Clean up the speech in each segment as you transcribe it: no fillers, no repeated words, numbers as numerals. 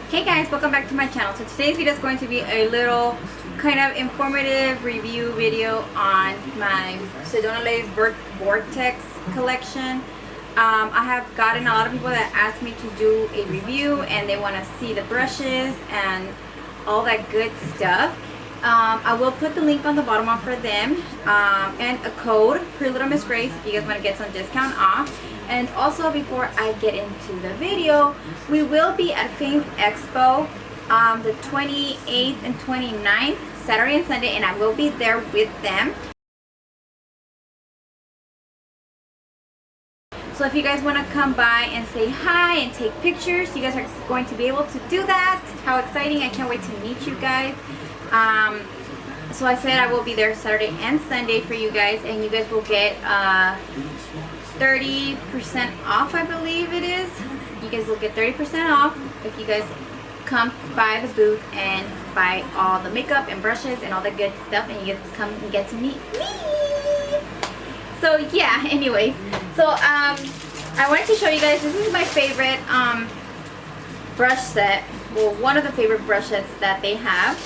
Hey guys, welcome back to my channel. So today's video is going to be a little kind of informative review video on my Sedonalace Vortex collection. I have gotten a lot of people that ask me to do a review and they want to see the brushes and all that good stuff. I will put the link on the bottom for them and a code for Little Miss Grace if you guys want to get some discount off. And also, before I get into the video, we will be at phamexpo the 28th and 29th, Saturday and Sunday, and I will be there with them. So if you guys want to come by and say hi and take pictures, you guys are going to be able to do that. How exciting. I can't wait to meet you guys. So I said I will be there Saturday and Sunday for you guys, and you guys will get 30% off, I believe it is. You guys will get 30% off if you guys come by the booth and buy all the makeup and brushes and all the good stuff, and you guys come and get to meet me. So yeah, anyways, so I wanted to show you guys, this is my favorite brush set. Well, one of the favorite brush sets that they have.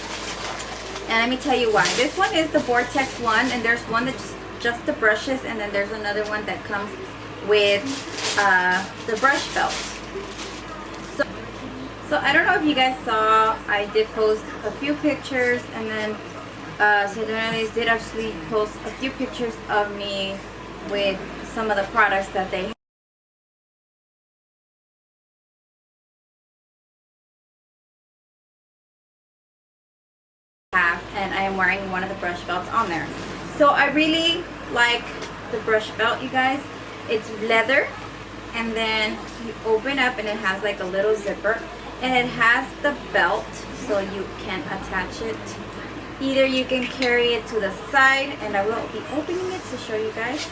And let me tell you why. This one is the Vortex one, and there's one that's just the brushes, and then there's another one that comes with the brush belt. So I don't know if you guys saw, I did post a few pictures, and then Sedonalace did actually post a few pictures of me with some of the products that they have, and I am wearing one of the brush belts on there. So I really like the brush belt, you guys. It's leather, and then you open up and it has like a little zipper, and it has the belt so you can attach it. Either you can carry it to the side, and I will be opening it to show you guys.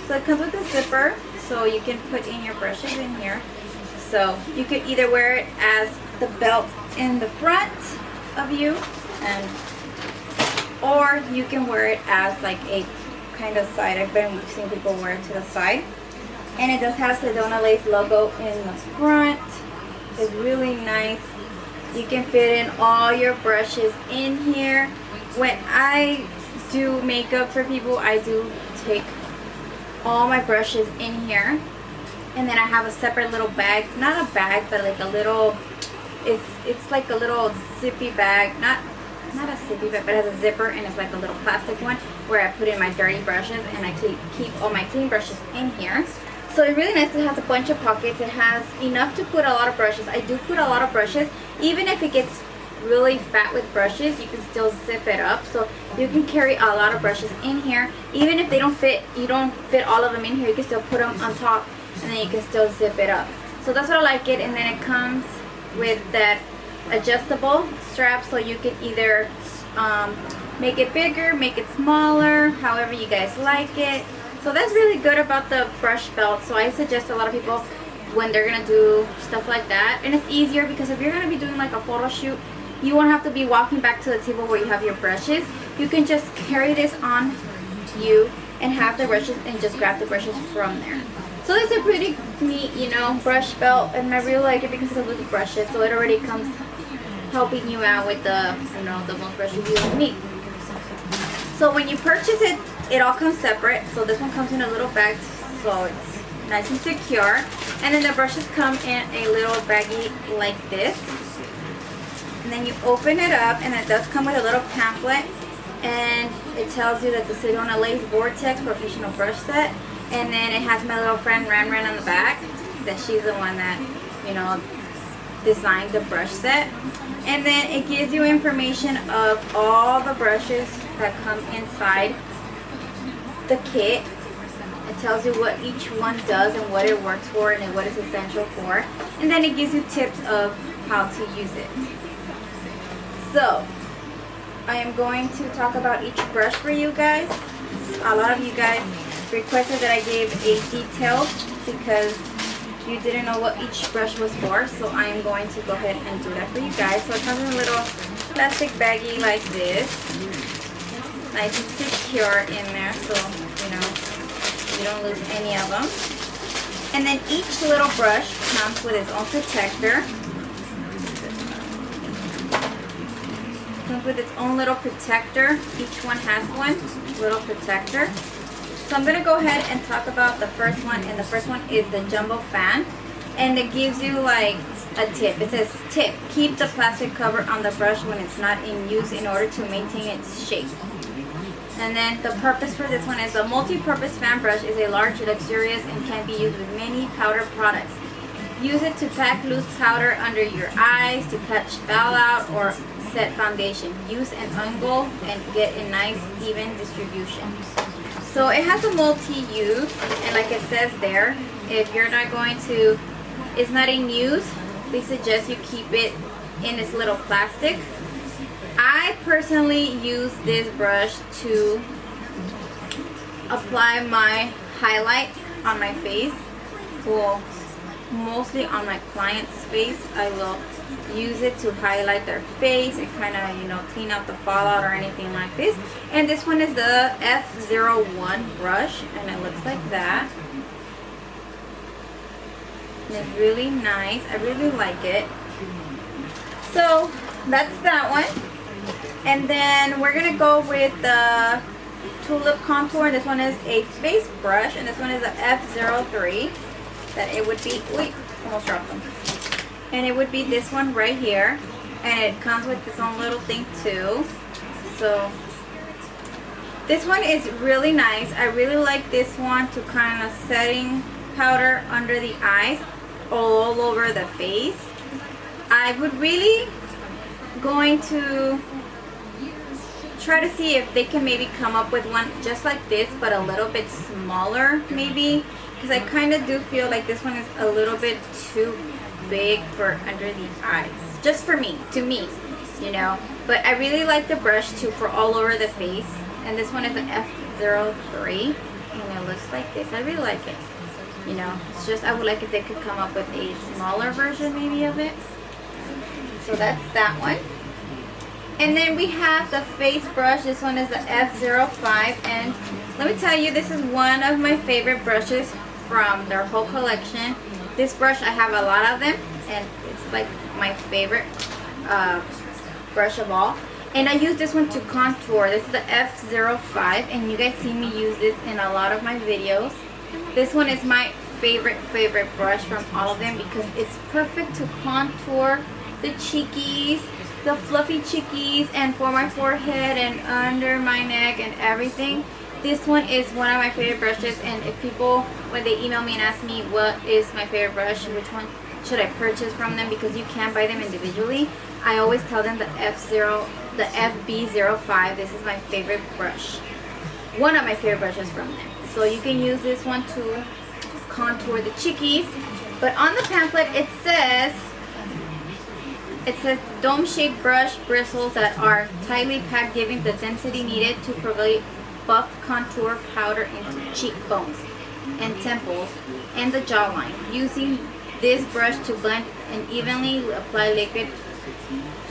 So it comes with a zipper, so you can put in your brushes in here. So you could either wear it as the belt in the front of you, or you can wear it as like a kind of side. I've been seeing people wear it to the side, and it does have Sedonalace logo in the front. It's really nice. You can fit in all your brushes in here. When I do makeup for people, I do take all my brushes in here, and then I have a separate little bag, not a bag, but like a little, it's like a little zippy bag, not a zippy bag, but it has a zipper, and it's like a little plastic one where I put in my dirty brushes, and I keep all my clean brushes in here. So it's really nice. It has a bunch of pockets. It has enough to put a lot of brushes. I do put a lot of brushes. Even if it gets really fat with brushes, you can still zip it up, so you can carry a lot of brushes in here. Even if they don't fit, you don't fit all of them in here, you can still put them on top, and then you can still zip it up. So that's what I like it. And then it comes with that adjustable strap, so you can either make it bigger, make it smaller, however you guys like it. So that's really good about the brush belt. So I suggest a lot of people when they're gonna do stuff like that, and it's easier because if you're gonna be doing like a photo shoot, you won't have to be walking back to the table where you have your brushes. You can just carry this on you and have the brushes and just grab the brushes from there. So it's a pretty neat, you know, brush belt, and I really like it because it comes with the brushes, so it already comes helping you out with the, you know, the most brushes you need. So when you purchase it, it all comes separate. So this one comes in a little bag, so it's nice and secure. And then the brushes come in a little baggie like this. And then you open it up, and it does come with a little pamphlet, and it tells you that the Sedonalace Vortex Professional Brush Set. And then it has my little friend Ran on the back, that she's the one that, you know, designed the brush set. And then it gives you information of all the brushes that come inside the kit. It tells you what each one does and what it works for and what it's essential for. And then it gives you tips of how to use it. So I am going to talk about each brush for you guys. A lot of you guys requested that I gave a detail because you didn't know what each brush was for, so I am going to go ahead and do that for you guys. So it comes in a little plastic baggie like this, nice and secure in there, so you know you don't lose any of them. And then each little brush comes with its own protector. comes with its own little protector. Each one has one little protector. So I'm going to go ahead and talk about the first one, and the first one is the jumbo fan, and it gives you like a tip. It says, tip, keep the plastic cover on the brush when it's not in use in order to maintain its shape. And then the purpose for this one is the multi-purpose fan brush is a large, luxurious, and can be used with many powder products. Use it to pack loose powder under your eyes, to catch fallout, or set foundation. Use an angle and get a nice even distribution. So it has a multi-use, and like it says there, if you're not going to, it's not in use, they suggest you keep it in this little plastic. I personally use this brush to apply my highlight on my face. Well, mostly on my client's face. I will use it to highlight their face and kind of, you know, clean out the fallout or anything like this. And this one is the F01 brush, and it looks like that. And it's really nice. I really like it. So that's that one. And then we're gonna go with the Tulip Contour. This one is a face brush, and this one is a F03. That it would be, wait, almost dropped them. And it would be this one right here, and it comes with its own little thing too. So this one is really nice. I really like this one to kind of setting powder under the eyes, all over the face. I would really going to try to see if they can maybe come up with one just like this, but a little bit smaller maybe, because I kind of do feel like this one is a little bit too big for under the eyes, just for me, to me, you know. But I really like the brush too for all over the face, and this one is an F03, and it looks like this. I really like it, you know. It's just I would like if they could come up with a smaller version maybe of it. So that's that one. And then we have the face brush. This one is the F05, and let me tell you, this is one of my favorite brushes from their whole collection. This brush, I have a lot of them, and it's like my favorite brush of all. And I use this one to contour. This is the F05, and you guys see me use this in a lot of my videos. This one is my favorite brush from all of them because it's perfect to contour the cheekies, the fluffy cheekies, and for my forehead and under my neck and everything. This one is one of my favorite brushes, and if people, when they email me and ask me what is my favorite brush, which one should I purchase from them, because you can buy them individually, I always tell them the FB05. This is my favorite brush, one of my favorite brushes from them. So you can use this one to contour the cheekies. But on the pamphlet it says dome-shaped brush bristles that are tightly packed, giving the density needed to provide buff contour powder into cheekbones and temples and the jawline. Using this brush to blend and evenly apply liquid.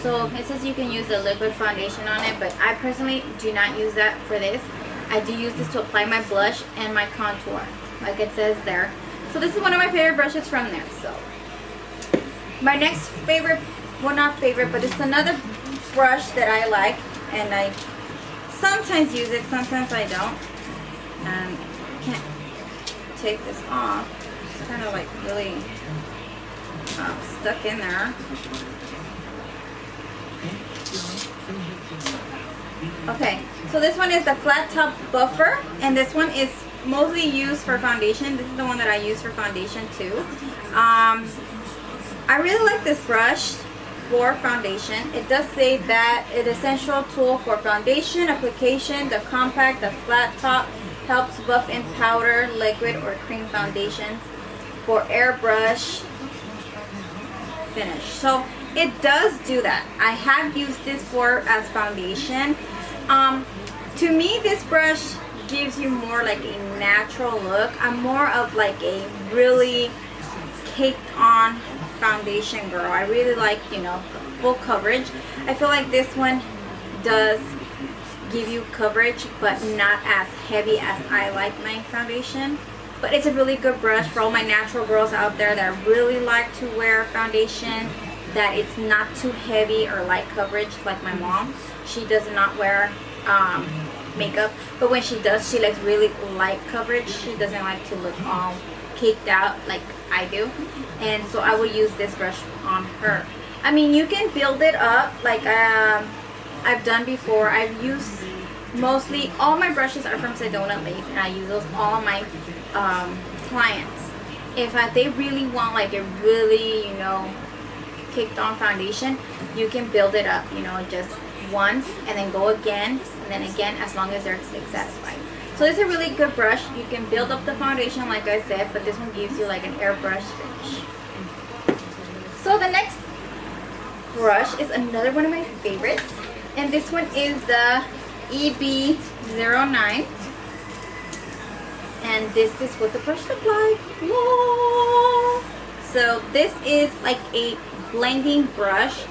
So it says you can use the liquid foundation on it, but I personally do not use that for this. I do use this to apply my blush and my contour, like it says there. So this is one of my favorite brushes from there. So my next favorite, well, not favorite, but it's another brush that I like, and I sometimes use it, sometimes I don't, and can't take this off. It's kind of like really stuck in there. Okay, so this one is the flat top buffer, and this one is mostly used for foundation. This is the one that I use for foundation too. I really like this brush for foundation. It does say that an essential tool for foundation application, the compact, the flat top helps buff in powder, liquid, or cream foundations for airbrush finish. So it does do that. I have used this for as foundation. To me, this brush gives you more like a natural look. I'm more of like a really caked on foundation girl. I really like, you know, full coverage. I feel like this one does give you coverage, but not as heavy as I like my foundation. But it's a really good brush for all my natural girls out there that really like to wear foundation, that it's not too heavy or light coverage like my mom. she does not wear makeup, but when she does, she likes really light coverage. She doesn't like to look all caked out like I do, and so I will use this brush on her. I mean, you can build it up like I've done before. I've used mostly all my brushes are from Sedonalace, and I use those all my clients. If they really want like a really, you know, caked on foundation, you can build it up, you know, just once and then go again and then again, as long as they're satisfied. So this is a really good brush. You can build up the foundation like I said, but this one gives you like an airbrush finish. So the next brush is another one of my favorites, and this one is the EB09, and this is what the brush looks like. Whoa! So this is like a blending brush,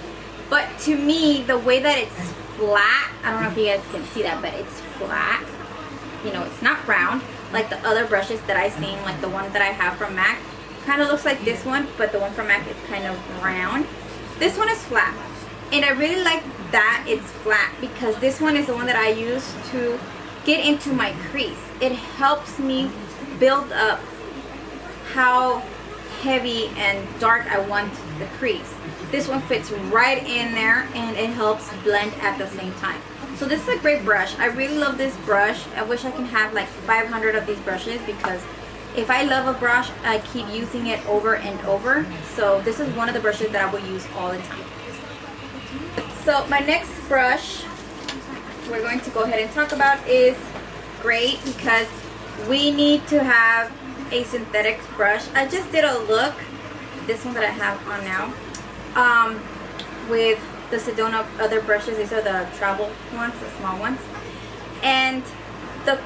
but to me, the way that it's flat, I don't know if you guys can see that, but it's flat. You know, it's not round like the other brushes that I've seen, like the one that I have from MAC. Kind of looks like this one, but the one from MAC is kind of round. This one is flat, and I really like that it's flat because this one is the one that I use to get into my crease. It helps me build up how heavy and dark I want the crease. This one fits right in there, and it helps blend at the same time. So this is a great brush. I really love this brush. I wish I can have like 500 of these brushes, because if I love a brush, I keep using it over and over. So this is one of the brushes that I will use all the time. So my next brush we're going to go ahead and talk about is great because we need to have a synthetic brush. I just did a look, this one that I have on now, with the Sedona other brushes. These are the travel ones, the small ones, and the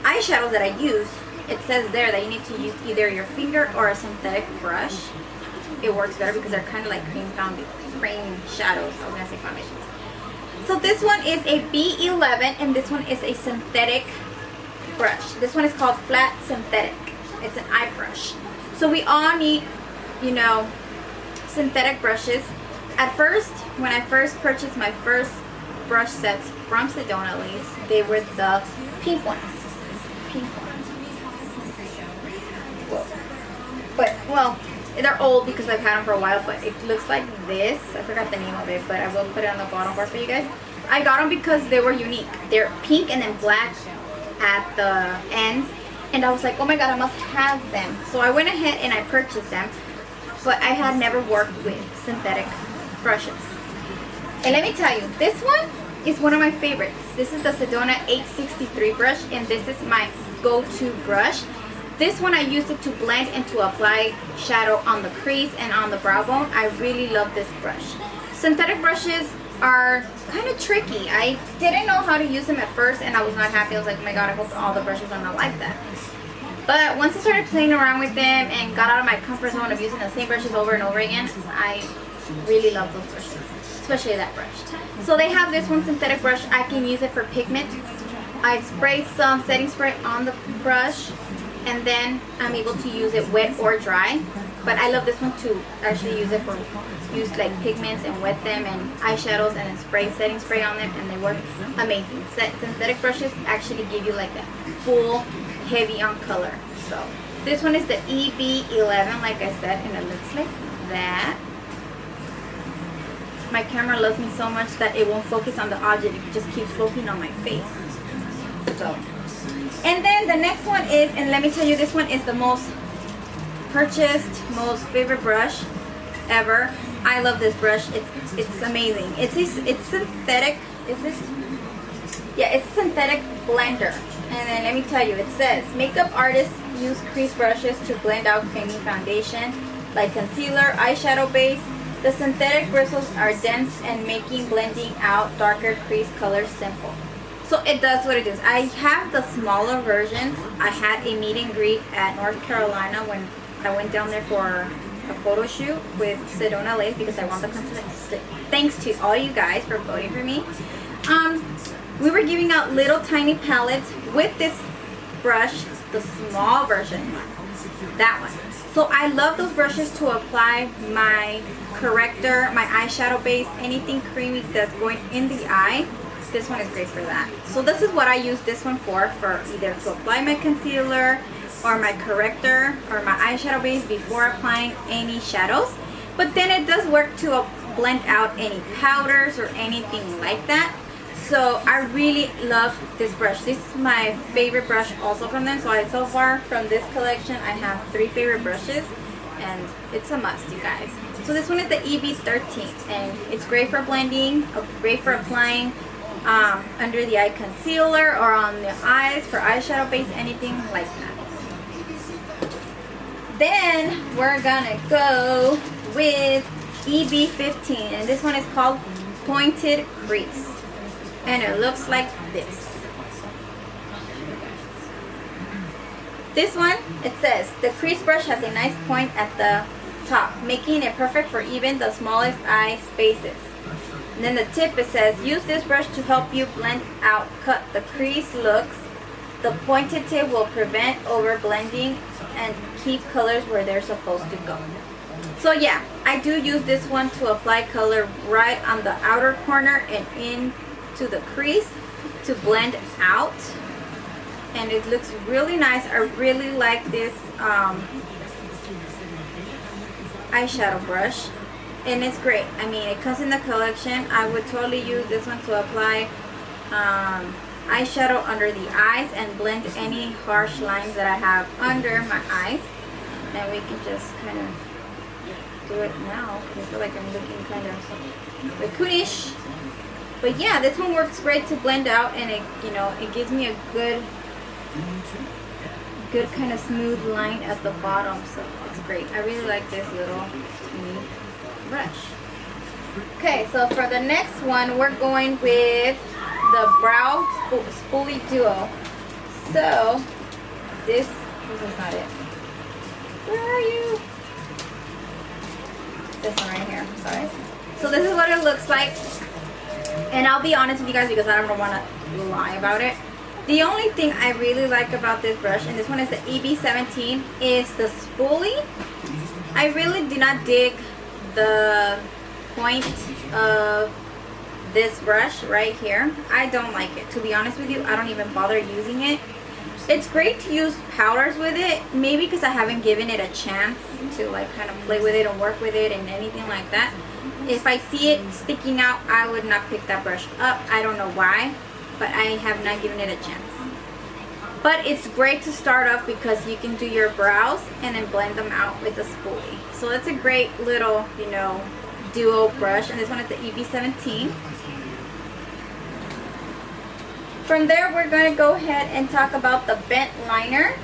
eyeshadows that I use, it says there that you need to use either your finger or a synthetic brush. It works better because they're kind of like cream shadows. I was gonna say foundations. So this one is a B11, and this one is a synthetic brush. This one is called Flat Synthetic. It's an eye brush. So we all need, you know, synthetic brushes. At first, when I first purchased my first brush sets from Sedonalace, they were the pink ones. Pink ones. Whoa. But, well, they're old because I've had them for a while, but it looks like this. I forgot the name of it, but I will put it on the bottom bar for you guys. I got them because they were unique. They're pink and then black at the ends, and I was like, oh my god, I must have them. So I went ahead and I purchased them, but I had never worked with synthetic brushes. And let me tell you, this one is one of my favorites. This is the Sedona 863 brush, and this is my go-to brush. This one I use it to blend and to apply shadow on the crease and on the brow bone. I really love this brush. Synthetic brushes are kind of tricky. I didn't know how to use them at first, and I was not happy. I was like, oh my god, I hope all the brushes are not like that. But once I started playing around with them and got out of my comfort zone of using the same brushes over and over again, I really love those brushes, especially that brush. So they have this one synthetic brush. I can use it for pigments. I spray some setting spray on the brush, and then I'm able to use it wet or dry. But I love this one to actually use it for use like pigments and wet them and eyeshadows, and then spray setting spray on them, and they work amazing. Synthetic brushes actually give you like that full heavy on color. So this one is the EB11, like I said, and it looks like that. My camera loves me so much that it won't focus on the object, it just keeps focusing on my face. So, and then the next one is, and let me tell you, this one is the most purchased, most favorite brush ever. I love this brush. It's amazing. It's synthetic. Is it? Yeah, it's a synthetic blender. And then let me tell you, it says makeup artists use crease brushes to blend out creamy foundation like concealer, eyeshadow base. The synthetic bristles are dense and making blending out darker crease colors simple. So it does what it does. I have the smaller versions. I had a meet and greet at North Carolina when I went down there for a photo shoot with Sedonalace because I want the content. Thanks to all you guys for voting for me. We were giving out little tiny palettes with this brush, the small version, that one. So I love those brushes to apply my corrector, my eyeshadow base, anything creamy that's going in the eye. This one is great for that. So this is what I use this one for either to apply my concealer or my corrector or my eyeshadow base before applying any shadows. But then it does work to blend out any powders or anything like that. So I really love this brush. This is my favorite brush also from them. So far from this collection, I have 3 favorite brushes, and it's a must, you guys. So this one is the EB13, and it's great for blending, great for applying under the eye concealer or on the eyes for eyeshadow base, anything like that. Then we're gonna go with EB15, and this one is called Pointed Crease. And it looks like this. This one, it says, the crease brush has a nice point at the top, making it perfect for even the smallest eye spaces. And then the tip, it says, use this brush to help you blend out, cut the crease looks. The pointed tip will prevent over blending and keep colors where they're supposed to go. So yeah, I do use this one to apply color right on the outer corner and in to the crease to blend out, and it looks really nice. I really like this eyeshadow brush, and it's great. I mean, it comes in the collection. I would totally use this one to apply eyeshadow under the eyes and blend any harsh lines that I have under my eyes. And we can just kind of do it now because I feel like I'm looking kind of raccoonish. But yeah, this one works great to blend out, and it, you know, it gives me a good kind of smooth line at the bottom, so it's great. I really like this little teeny brush. Okay, so for the next one, we're going with the Brow Spoolie Duo. So this is not it. Where are you? This one right here. Sorry. So this is what it looks like. And I'll be honest with you guys because I don't want to lie about it. The only thing I really like about this brush, and this one is the EB17, is the spoolie. I really do not dig the point of this brush right here. I don't like it. To be honest with you, I don't even bother using it. It's great to use powders with it, maybe because I haven't given it a chance to like kind of play with it and work with it and anything like that. If I see it sticking out, I would not pick that brush up. I don't know why, but I have not given it a chance. But it's great to start off because you can do your brows and then blend them out with the spoolie. So it's a great little, you know, duo brush, and this one is the EB17. From there, we're going to go ahead and talk about the bent liner.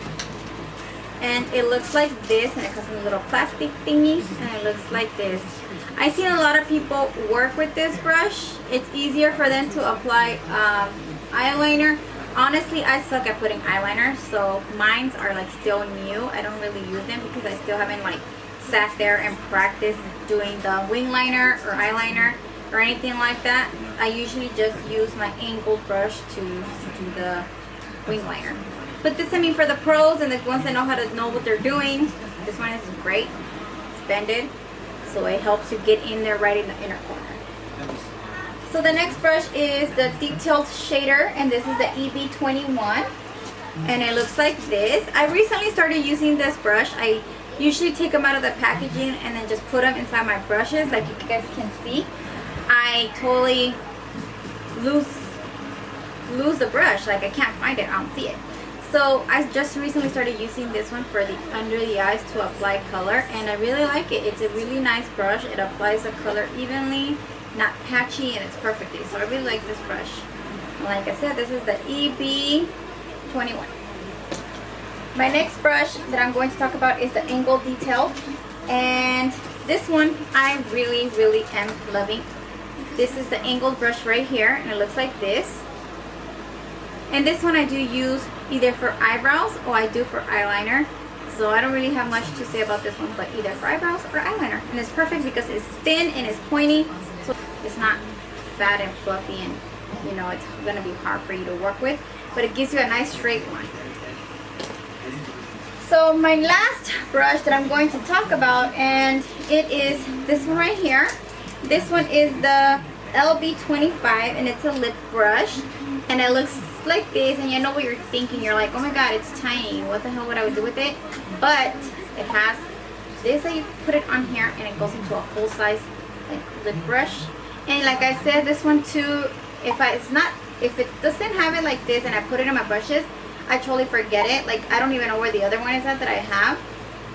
And it looks like this, and it comes in a little plastic thingy, and it looks like this. I've seen a lot of people work with this brush. It's easier for them to apply eyeliner. Honestly, I suck at putting eyeliner, so mines are like still new. I don't really use them because I still haven't like sat there and practiced doing the wing liner or eyeliner or anything like that. I usually just use my angled brush to do the wing liner. But this, I mean, for the pros and the ones that know how to know what they're doing, this one is great. It's bended, so it helps you get in there right in the inner corner. So the next brush is the Detailed Shader, and this is the EB21, and it looks like this. I recently started using this brush. I usually take them out of the packaging and then just put them inside my brushes, like you guys can see. I totally lose the brush, like I can't find it, I don't see it. So I just recently started using this one for the under the eyes to apply color, and I really like it. It's a really nice brush. It applies the color evenly, not patchy, and it's perfectly. So I really like this brush. Like I said, this is the EB21. My next brush that I'm going to talk about is the Angle Detail, and this one I really am loving. This is the angled brush right here, and it looks like this. And this one I do use either for eyebrows or I do for eyeliner. So I don't really have much to say about this one, but either for eyebrows or eyeliner. And it's perfect because it's thin and it's pointy, so it's not fat and fluffy, and you know, it's gonna be hard for you to work with, but it gives you a nice straight line. So my last brush that I'm going to talk about, and it is this one right here. This one is the LB25, and it's a lip brush, and it looks like this. And you know what you're thinking, you're like, oh my god, it's tiny, what the hell would I do with it? But it has this that you put it on here, and it goes into a full size like lip brush. And like I said, this one too, if it doesn't have it like this and I put it in my brushes, I totally forget it. Like, I don't even know where the other one is at that I have,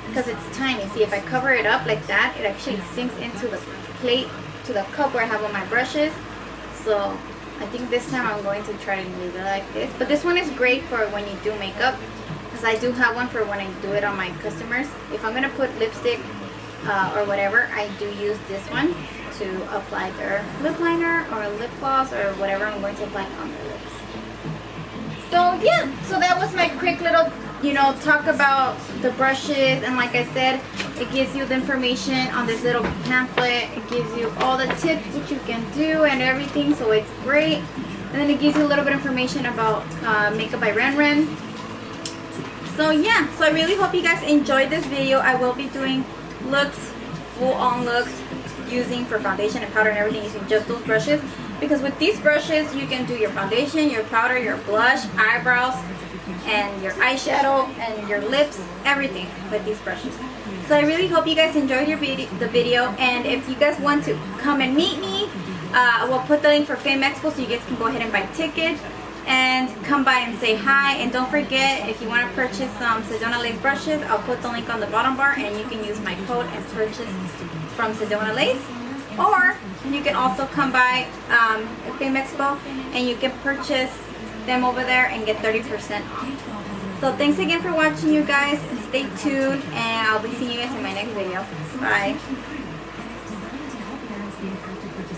because it's tiny. See, if I cover it up like that, it actually sinks into the plate, to the cup where I have all my brushes. So I think this time I'm going to try to leave it like this. But this one is great for when you do makeup, because I do have one for when I do it on my customers. If I'm going to put lipstick or whatever, I do use this one to apply their lip liner or lip gloss or whatever I'm going to apply on their lips. So yeah, so that was my quick little, talk about the brushes. And like I said, it gives you the information on this little pamphlet. It gives you all the tips what you can do and everything, so it's great. And then it gives you a little bit of information about Makeup by Ren Ren. So yeah, so I really hope you guys enjoyed this video. I will be doing looks, full on looks, using for foundation and powder and everything, using just those brushes. Because with these brushes, you can do your foundation, your powder, your blush, eyebrows, and your eyeshadow, and your lips, everything with these brushes. So I really hope you guys enjoyed the video. And if you guys want to come and meet me, we'll put the link for phamexpo so you guys can go ahead and buy tickets and come by and say hi. And don't forget, if you want to purchase some Sedonalace brushes, I'll put the link on the bottom bar, and you can use my code and purchase from Sedonalace. Or you can also come by phamexpo and you can purchase them over there and get 30% off. So thanks again for watching, you guys, and stay tuned, and I'll be seeing you guys in my next video. Bye.